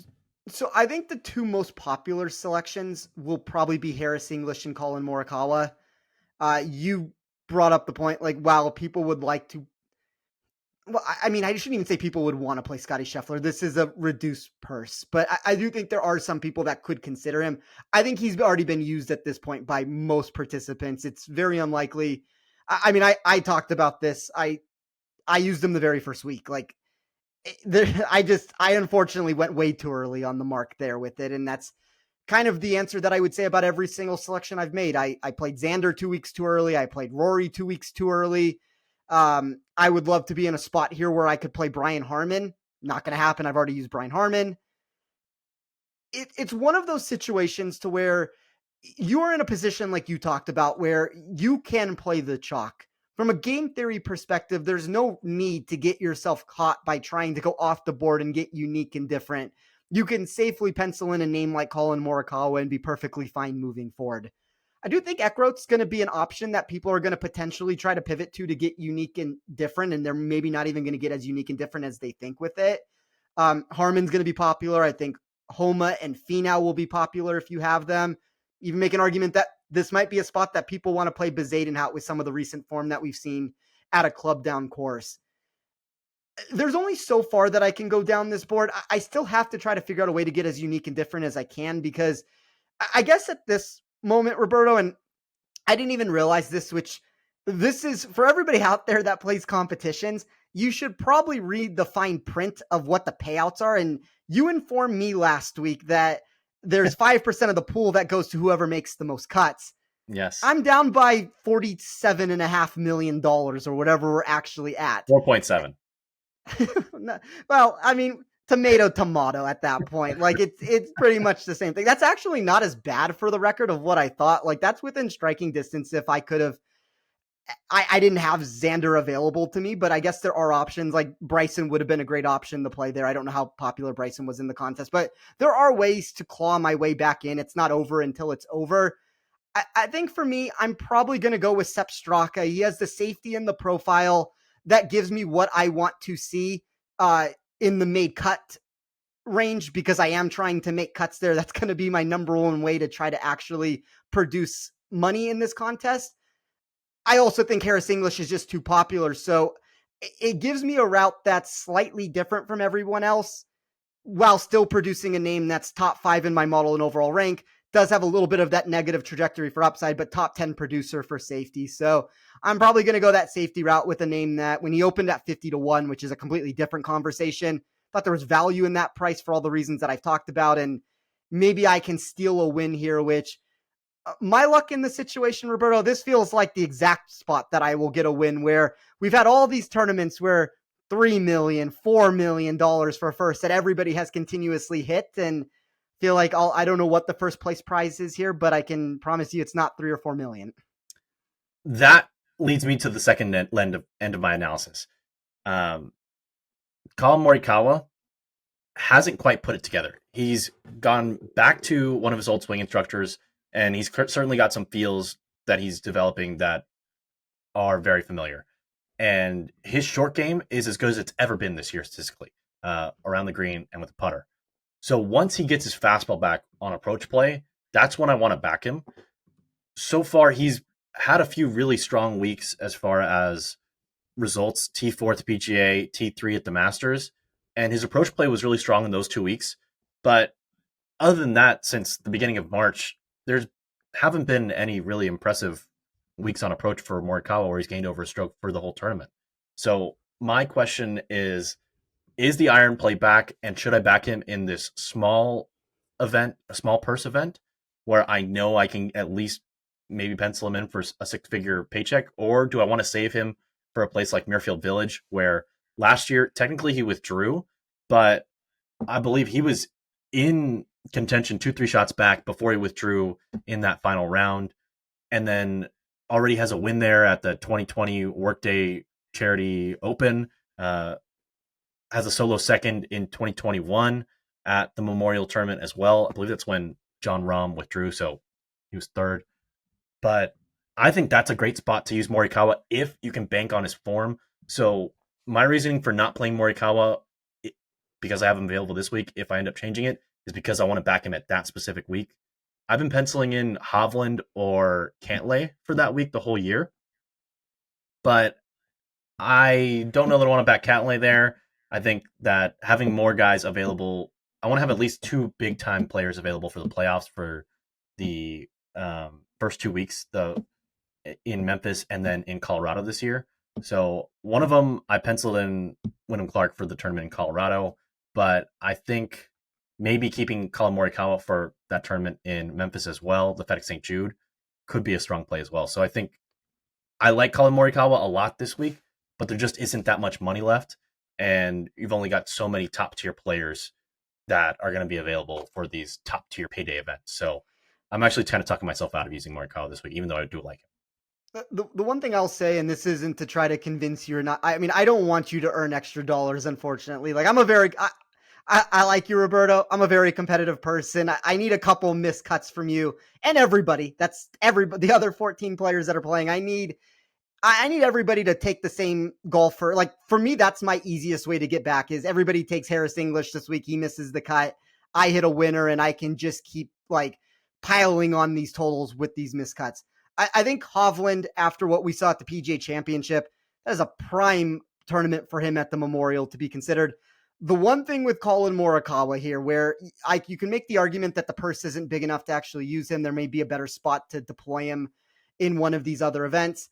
So I think the two most popular selections will probably be Harris English and Colin Morikawa. You brought up the point, like, wow, people would like to. Well, I mean, I shouldn't even say people would want to play Scotty Scheffler. This is a reduced purse, but I do think there are some people that could consider him. I think he's already been used at this point by most participants. It's very unlikely. I mean, I talked about this. I used him the very first week. Like, I unfortunately went way too early on the mark there with it. And that's kind of the answer that I would say about every single selection I've made. I played Xander 2 weeks too early. I played Rory 2 weeks too early. I would love to be in a spot here where I could play Brian Harman. Not going to happen. I've already used Brian Harman. It's one of those situations to where you're in a position like you talked about where you can play the chalk. From a game theory perspective, there's no need to get yourself caught by trying to go off the board and get unique and different. You can safely pencil in a name like Colin Morikawa and be perfectly fine moving forward. I do think Eckroat's going to be an option that people are going to potentially try to pivot to get unique and different, and they're maybe not even going to get as unique and different as they think with it. Harman's going to be popular. I think Homa and Finau will be popular if you have them. Even make an argument that this might be a spot that people want to play Bezaden out with some of the recent form that we've seen at a club down course. There's only so far that I can go down this board. I still have to try to figure out a way to get as unique and different as I can, because I guess at this moment, Roberto, and I didn't even realize this, which this is for everybody out there that plays competitions, you should probably read the fine print of what the payouts are. And you informed me last week that there's 5% of the pool that goes to whoever makes the most cuts. Yes. I'm down by $47.5 million or whatever we're actually at. 4.7. Well, I mean, tomato at that point. Like it's pretty much the same thing. That's actually not as bad for the record of what I thought. Like that's within striking distance if I could have. I didn't have Xander available to me, but I guess there are options. Like Bryson would have been a great option to play there. I don't know how popular Bryson was in the contest, but there are ways to claw my way back in. It's not over until it's over. I think for me, I'm probably going to go with Sepp Straka. He has the safety in the profile that gives me what I want to see. in the made cut range because I am trying to make cuts there. That's going to be my number one way to try to actually produce money in this contest. I also think Harris English is just too popular. So it gives me a route that's slightly different from everyone else while still producing a name that's top 5 in my model and overall rank. Does have a little bit of that negative trajectory for upside, but top 10 producer for safety. So I'm probably going to go that safety route with a name that when he opened at 50-1, which is a completely different conversation, thought there was value in that price for all the reasons that I've talked about. And maybe I can steal a win here, which my luck in the situation, Roberto, this feels like the exact spot that I will get a win, where we've had all these tournaments where $3 million, $4 million for first that everybody has continuously hit, and feel like I don't know what the first place prize is here, but I can promise you it's not 3 or 4 million. That leads me to the second end of my analysis. Colin Morikawa hasn't quite put it together. He's gone back to one of his old swing instructors, and he's certainly got some feels that he's developing that are very familiar. And his short game is as good as it's ever been this year statistically, around the green and with the putter. So once he gets his fastball back on approach play, that's when I want to back him. So far, he's had a few really strong weeks as far as results, T4 at the PGA, T3 at the Masters, and his approach play was really strong in those 2 weeks. But other than that, since the beginning of March, there's haven't been any really impressive weeks on approach for Morikawa where he's gained over a stroke for the whole tournament. So my question is the iron play back, and should I back him in this small event, a small purse event, where I know I can at least maybe pencil him in for a 6-figure paycheck, or do I want to save him for a place like Muirfield Village, where last year technically he withdrew, but I believe he was in contention 2-3 shots back before he withdrew in that final round, and then already has a win there at the 2020 Workday Charity Open. Has a solo second in 2021 at the Memorial Tournament as well. I believe that's when John Rahm withdrew, so he was third. But I think that's a great spot to use Morikawa if you can bank on his form. So my reasoning for not playing Morikawa, because I have him available this week, if I end up changing it, is because I want to back him at that specific week. I've been penciling in Hovland or Cantlay for that week the whole year, but I don't know that I want to back Cantlay there. I think that having more guys available, I want to have at least 2 big-time players available for the playoffs for the first 2 weeks in Memphis and then in Colorado this year. So one of them, I penciled in Wyndham Clark for the tournament in Colorado, but I think maybe keeping Colin Morikawa for that tournament in Memphis as well, the FedEx St. Jude, could be a strong play as well. So I think I like Colin Morikawa a lot this week, but there just isn't that much money left, and you've only got so many top-tier players that are going to be available for these top-tier payday events. So I'm actually kind of talking myself out of using Morikawa this week, even though I do like him. The one thing I'll say, and this isn't to try to convince you or not, I mean, I don't want you to earn extra dollars, unfortunately. Like, I like you, Roberto. I'm a very competitive person. I need a couple missed cuts from you and everybody. That's everybody, the other 14 players that are playing. I need everybody to take the same golfer. Like, for me, that's my easiest way to get back is everybody takes Harris English this week. He misses the cut. I hit a winner, and I can just keep like piling on these totals with these miscuts. I think Hovland, after what we saw at the PGA Championship, that is a prime tournament for him at the Memorial to be considered. The one thing with Colin Morikawa here, where you can make the argument that the purse isn't big enough to actually use him, there may be a better spot to deploy him in one of these other events.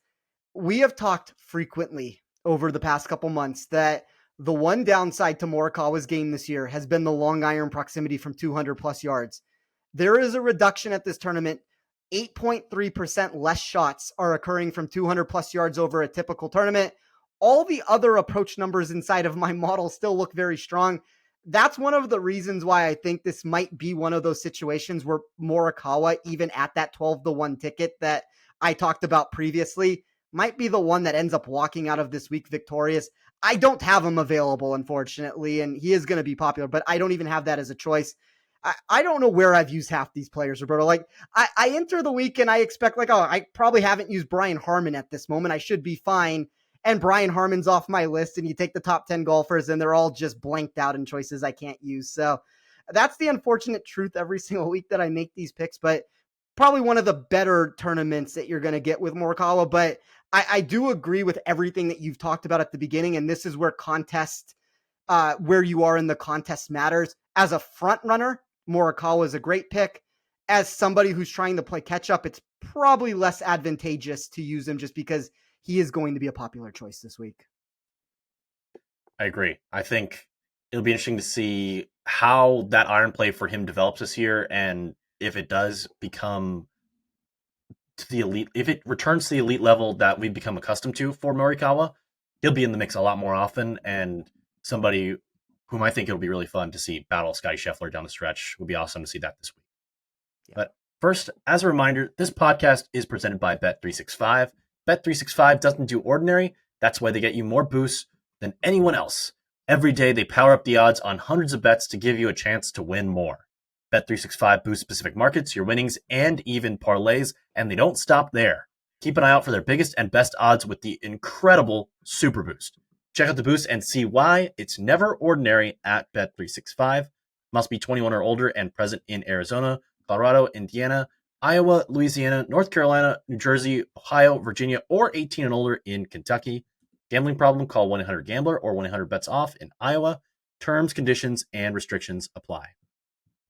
We have talked frequently over the past couple months that the one downside to Morikawa's game this year has been the long iron proximity from 200 plus yards. There is a reduction at this tournament. 8.3% less shots are occurring from 200 plus yards over a typical tournament. All the other approach numbers inside of my model still look very strong. That's one of the reasons why I think this might be one of those situations where Morikawa, even at that 12-1 ticket that I talked about previously, might be the one that ends up walking out of this week victorious. I don't have him available, unfortunately, and he is going to be popular, but I don't even have that as a choice. I don't know where I've used half these players, Roberto. Like, I enter the week and I expect, like, oh, I probably haven't used Brian Harman at this moment. I should be fine. and Brian Harman's off my list, and you take the top 10 golfers and they're all just blanked out in choices I can't use. So that's the unfortunate truth every single week that I make these picks, but probably one of the better tournaments that you're going to get with Morikawa. But I do agree with everything that you've talked about at the beginning, and this is where where you are in the contest matters. As a front runner, Morikawa is a great pick. As somebody who's trying to play catch up, it's probably less advantageous to use him just because he is going to be a popular choice this week. I agree. I think it'll be interesting to see how that iron play for him develops this year, and if it does become to the elite, if it returns to the elite level that we've become accustomed to for Morikawa, he'll be in the mix a lot more often, and somebody whom I think it'll be really fun to see battle Scotty Scheffler down the stretch. Would be awesome to see that this week. Yeah. But first, as a reminder, this podcast is presented by Bet365. Bet365 doesn't do ordinary. That's why they get you more boosts than anyone else. Every day, they power up the odds on hundreds of bets to give you a chance to win more. Bet365 boosts specific markets, your winnings, and even parlays, and they don't stop there. Keep an eye out for their biggest and best odds with the incredible Super Boost. Check out the boost and see why it's never ordinary at Bet365. Must be 21 or older and present in Arizona, Colorado, Indiana, Iowa, Louisiana, North Carolina, New Jersey, Ohio, Virginia, or 18 and older in Kentucky. Gambling problem? Call 1-800-GAMBLER or 1-800-BETS-OFF in Iowa. Terms, conditions, and restrictions apply.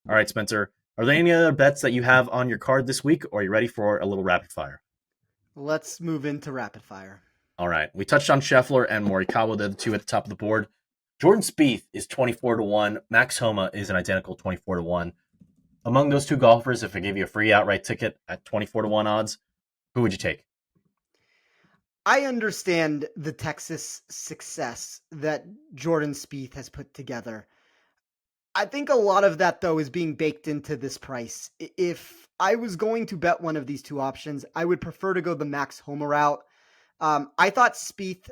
All right, Spencer, are there any other bets that you have on your card this week, or are you ready for a little rapid fire? Let's move into rapid fire. All right. We touched on Scheffler and Morikawa, the two at the top of the board. Jordan Spieth is 24-1. Max Homa is an identical 24-1. Among those two golfers, if I gave you a free outright ticket at 24-1 odds, who would you take? I understand the Texas success that Jordan Spieth has put together. I think a lot of that, though, is being baked into this price. If I was going to bet one of these two options, I would prefer to go the Max Homa route. I thought Spieth,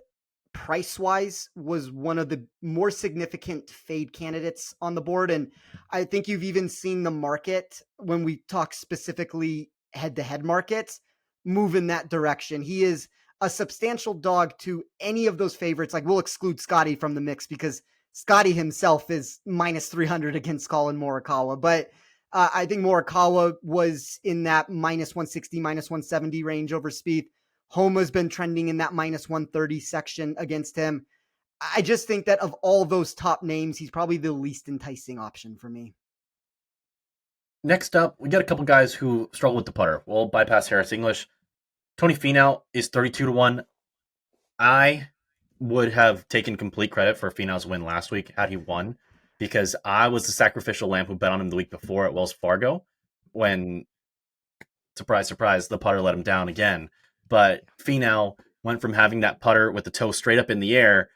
price-wise, was one of the more significant fade candidates on the board, and I think you've even seen the market, when we talk specifically head-to-head markets, move in that direction. He is a substantial dog to any of those favorites. Like, we'll exclude Scotty from the mix because Scotty himself is minus 300 against Colin Morikawa, but I think Morikawa was in that minus 160, minus 170 range over Spieth. Homa's been trending in that minus 130 section against him. I just think that of all those top names, he's probably the least enticing option for me. Next up, we got a couple guys who struggle with the putter. We'll bypass Harris English. Tony Finau is 32-1. I would have taken complete credit for Finau's win last week had he won, because I was the sacrificial lamb who bet on him the week before at Wells Fargo when, surprise, surprise, the putter let him down again. But Finau went from having that putter with the toe straight up in the air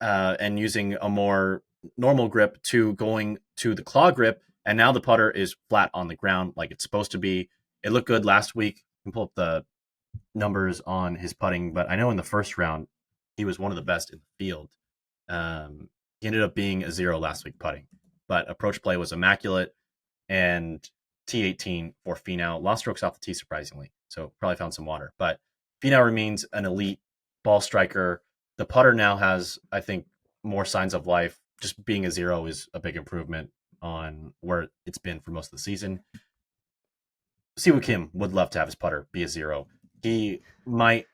and using a more normal grip to going to the claw grip, and now the putter is flat on the ground like it's supposed to be. It looked good last week. You can pull up the numbers on his putting, but I know in the first round he was one of the best in the field. He ended up being a 0 last week putting, but approach play was immaculate, and T18 for Finau. Lost strokes off the tee, surprisingly, so probably found some water. But Finau remains an elite ball striker. The putter now has, I think, more signs of life. Just being a 0 is a big improvement on where it's been for most of the season. Siwoo Kim would love to have his putter be a 0. He might...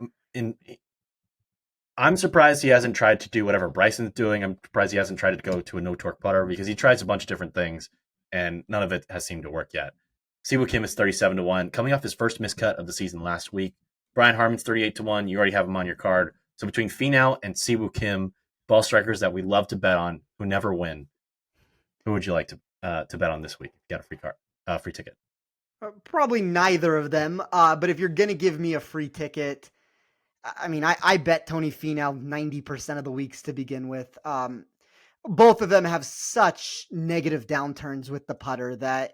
I'm surprised he hasn't tried to do whatever Bryson's doing. I'm surprised he hasn't tried to go to a no-torque putter, because he tries a bunch of different things, and none of it has seemed to work yet. Siwoo Kim is 37-1, coming off his first miscut of the season last week. Brian Harman's 38-1. You already have him on your card. So between Finau and Siwoo Kim, ball strikers that we love to bet on who never win, who would you like to bet on this week? You got a free ticket. Probably neither of them. But if you're going to give me a free ticket, I mean, I bet Tony Finau 90% of the weeks to begin with. Both of them have such negative downturns with the putter that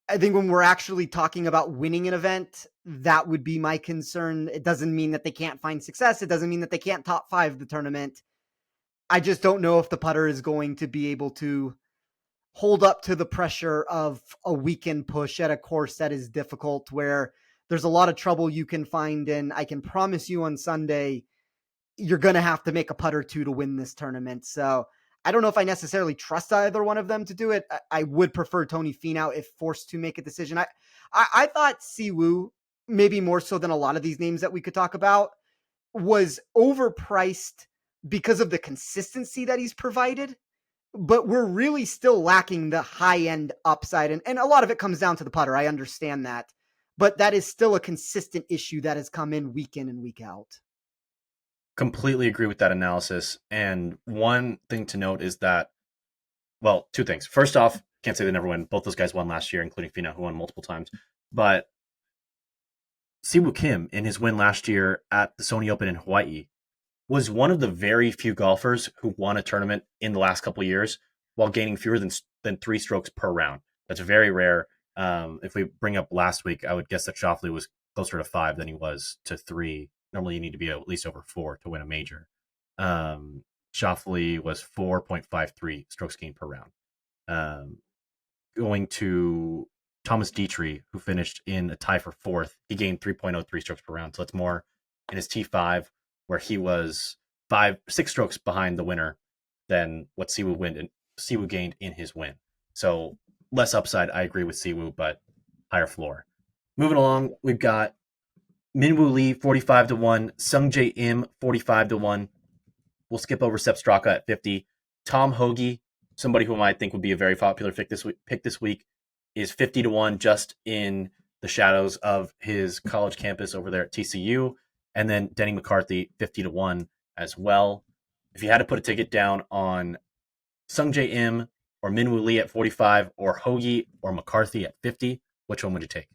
I think when we're actually talking about winning an event, that would be my concern. It doesn't mean that they can't find success. It doesn't mean that they can't top 5 the tournament. I just don't know if the putter is going to be able to hold up to the pressure of a weekend push at a course that is difficult, where there's a lot of trouble you can find. And I can promise you on Sunday, you're going to have to make a putt or two to win this tournament. So I don't know if I necessarily trust either one of them to do it. I would prefer Tony Finau if forced to make a decision. I thought Siwoo, maybe more so than a lot of these names that we could talk about, was overpriced because of the consistency that he's provided. But we're really still lacking the high-end upside. And a lot of it comes down to the putter. I understand that. But that is still a consistent issue that has come in and week out. Completely agree with that analysis. And one thing to note is that, well, two things. First off, can't say they never win. Both those guys won last year, including Finau, who won multiple times. But Siwoo Kim, in his win last year at the Sony Open in Hawaii, was one of the very few golfers who won a tournament in the last couple of years while gaining fewer than 3 strokes per round. That's very rare. If we bring up last week, I would guess that Schauffele was closer to 5 than he was to 3. Normally, you need to be at least over 4 to win a major. Schauffele was 4.53 strokes gained per round. Going to Thomas Dietrich, who finished in a tie for 4th, he gained 3.03 strokes per round. So that's more in his T5, where he was 6 strokes behind the winner than what Siwoo gained in his win. So less upside, I agree with Siwoo, but higher floor. Moving along, we've got Minwoo Lee 45-1, Sungjae Im 45-1. We'll skip over Sepp Straka at 50. Tom Hoagie, somebody whom I think would be a very popular pick this week, is 50-1 just in the shadows of his college campus over there at TCU. And then Denny McCarthy 50-1 as well. If you had to put a ticket down on Sungjae Im or Minwoo Lee at 45 or Hoagie or McCarthy at 50, which one would you take?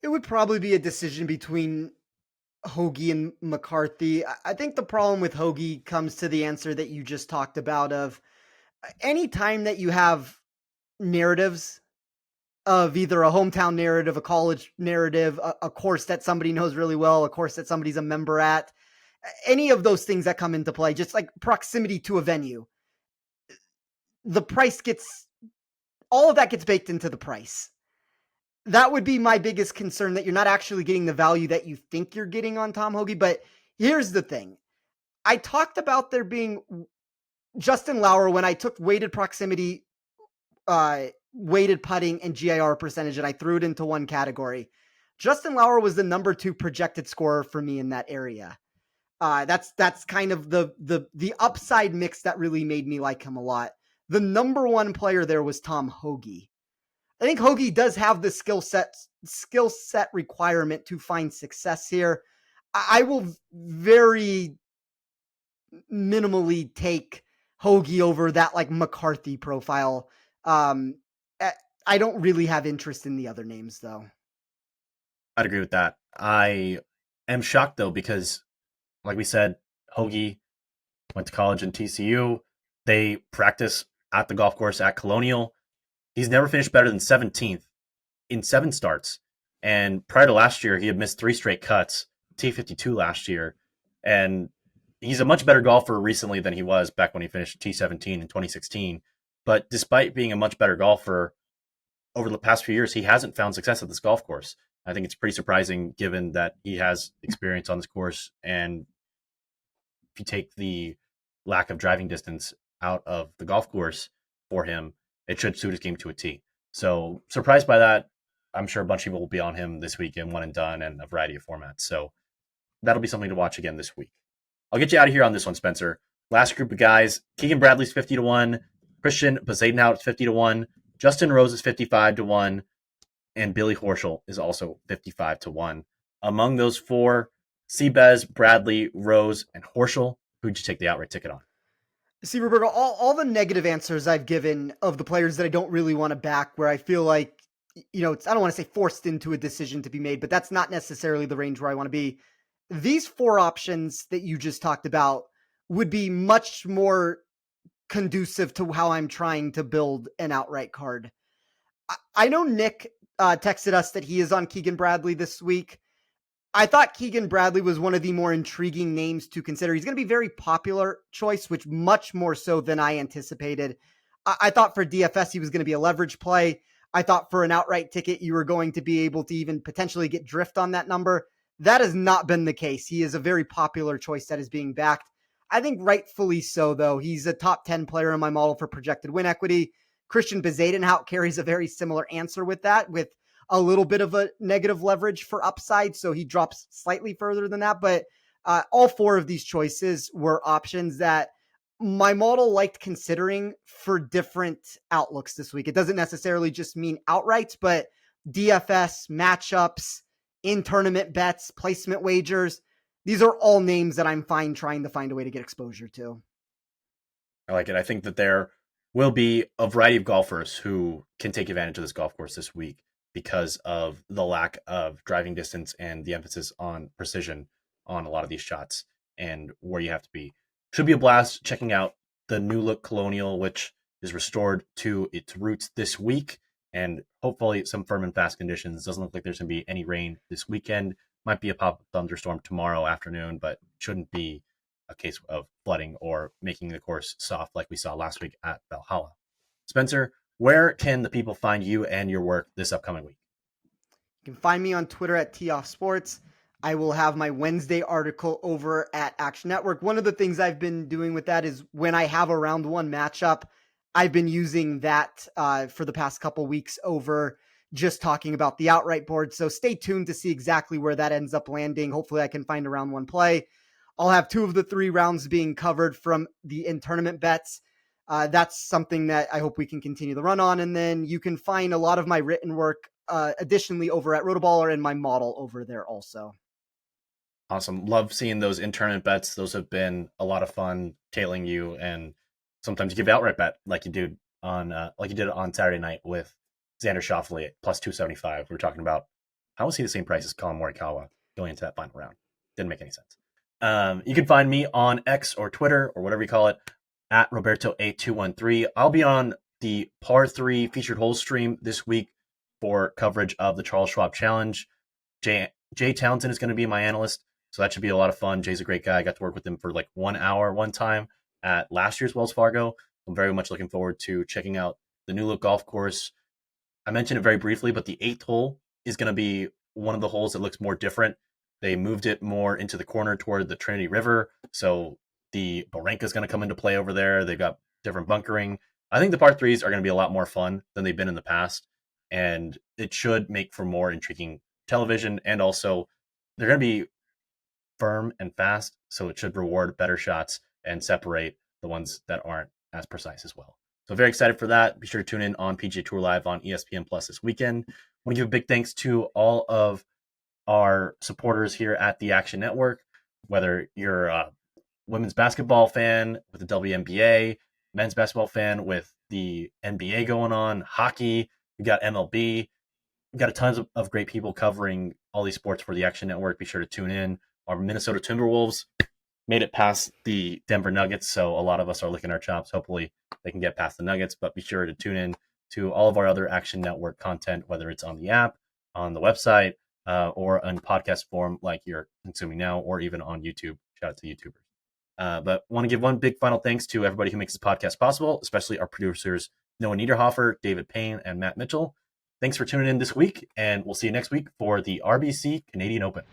It would probably be a decision between Hoagie and McCarthy. I think the problem with Hoagie comes to the answer that you just talked about of any time that you have narratives of either a hometown narrative, a college narrative, a course that somebody knows really well, a course that somebody's a member at, any of those things that come into play, just like proximity to a venue, the price all of that gets baked into the price. That would be my biggest concern, that you're not actually getting the value that you think you're getting on Tom Hoagie. But here's the thing. I talked about there being Justin Lauer when I took weighted proximity, weighted putting, and GIR percentage, and I threw it into one category. Justin Lauer was the number 2 projected scorer for me in that area. That's kind of the upside mix that really made me like him a lot. The number 1 player there was Tom Hoagie. I think Hoagie does have the skill set requirement to find success here. I will very minimally take Hoagie over that like McCarthy profile. I don't really have interest in the other names though. I'd agree with that. I am shocked though, because like we said, Hoagie went to college in TCU. They practice at the golf course at Colonial. He's never finished better than 17th in 7 starts. And prior to last year, he had missed 3 straight cuts, T52 last year. And he's a much better golfer recently than he was back when he finished T17 in 2016. But despite being a much better golfer over the past few years, he hasn't found success at this golf course. I think it's pretty surprising given that he has experience on this course. And if you take the lack of driving distance out of the golf course for him, it should suit his game to a T. So surprised by that. I'm sure a bunch of people will be on him this week in one and done and a variety of formats. So that'll be something to watch again this week. I'll get you out of here on this one, Spencer. Last group of guys, Keegan Bradley's 50-1, Christian Bezuidenhout is 50-1, Justin Rose is 55-1, and Billy Horschel is also 55-1. Among those 4, Seabez, Bradley, Rose, and Horschel, who'd you take the outright ticket on? See, Roberto, all the negative answers I've given of the players that I don't really want to back, where I feel like, I don't want to say forced into a decision to be made, but that's not necessarily the range where I want to be. These 4 options that you just talked about would be much more conducive to how I'm trying to build an outright card. I know Nick texted us that he is on Keegan Bradley this week. I thought Keegan Bradley was one of the more intriguing names to consider. He's going to be a very popular choice, which much more so than I anticipated. I thought for DFS, he was going to be a leverage play. I thought for an outright ticket, you were going to be able to even potentially get drift on that number. That has not been the case. He is a very popular choice that is being backed. I think rightfully so, though. He's a top 10 player in my model for projected win equity. Christian Bezadenhout carries a very similar answer with that, with a little bit of a negative leverage for upside, so he drops slightly further than that. But all four of these choices were options that my model liked considering for different outlooks this week. It doesn't necessarily just mean outrights, but DFS, matchups, in tournament bets, placement wagers. These are all names that I'm fine trying to find a way to get exposure to. I like it. I think that there will be a variety of golfers who can take advantage of this golf course this week because of the lack of driving distance and the emphasis on precision on a lot of these shots and where you have to be. Should be a blast checking out the new look Colonial, which is restored to its roots this week, and hopefully some firm and fast conditions. Doesn't look like there's going to be any rain this weekend. Might be a pop-up thunderstorm tomorrow afternoon, but shouldn't be a case of flooding or making the course soft like we saw last week at Valhalla. Spencer, where can the people find you and your work this upcoming week? You can find me on Twitter at TOffSports. I will have my Wednesday article over at Action Network. One of the things I've been doing with that is when I have a round one matchup, I've been using that for the past couple weeks over just talking about the outright board. So stay tuned to see exactly where that ends up landing. Hopefully I can find a round one play. I'll have 2 of the 3 rounds being covered from the in-tournament bets. That's something that I hope we can continue the run on. And then you can find a lot of my written work additionally over at Rotoballer and my model over there also. Awesome. Love seeing those in-tournament bets. Those have been a lot of fun tailing you, and sometimes you give outright bet like you did on Saturday night with Xander Schauffele at plus 275. We were talking about how was he the same price as Colin Morikawa going into that final round? Didn't make any sense. You can find me on X or Twitter or whatever you call it at Roberto8213. I'll be on the par 3 featured hole stream this week for coverage of the Charles Schwab Challenge. Jay Townsend is going to be my analyst, so that should be a lot of fun. Jay's a great guy. I got to work with him for like 1 hour one time at last year's Wells Fargo. I'm very much looking forward to checking out the new look golf course. I mentioned it very briefly, but the 8th hole is going to be one of the holes that looks more different. They moved it more into the corner toward the Trinity River, so the Barranca is going to come into play over there. They've got different bunkering. I think the par 3s are going to be a lot more fun than they've been in the past, and it should make for more intriguing television, and also they're going to be firm and fast, so it should reward better shots and separate the ones that aren't as precise as well. So very excited for that. Be sure to tune in on PGA Tour Live on ESPN Plus this weekend. I want to give a big thanks to all of our supporters here at the Action Network, whether you're a women's basketball fan with the WNBA, men's basketball fan with the NBA going on, hockey, we got MLB. We've got a tons of great people covering all these sports for the Action Network. Be sure to tune in. Our Minnesota Timberwolves made it past the Denver Nuggets, so a lot of us are licking our chops. Hopefully they can get past the Nuggets, but be sure to tune in to all of our other Action Network content, whether it's on the app, on the website, or in podcast form like you're consuming now, or even on YouTube. Shout out to YouTubers. But want to give one big final thanks to everybody who makes this podcast possible, especially our producers, Noah Niederhofer, David Payne, and Matt Mitchell. Thanks for tuning in this week, and we'll see you next week for the RBC Canadian Open.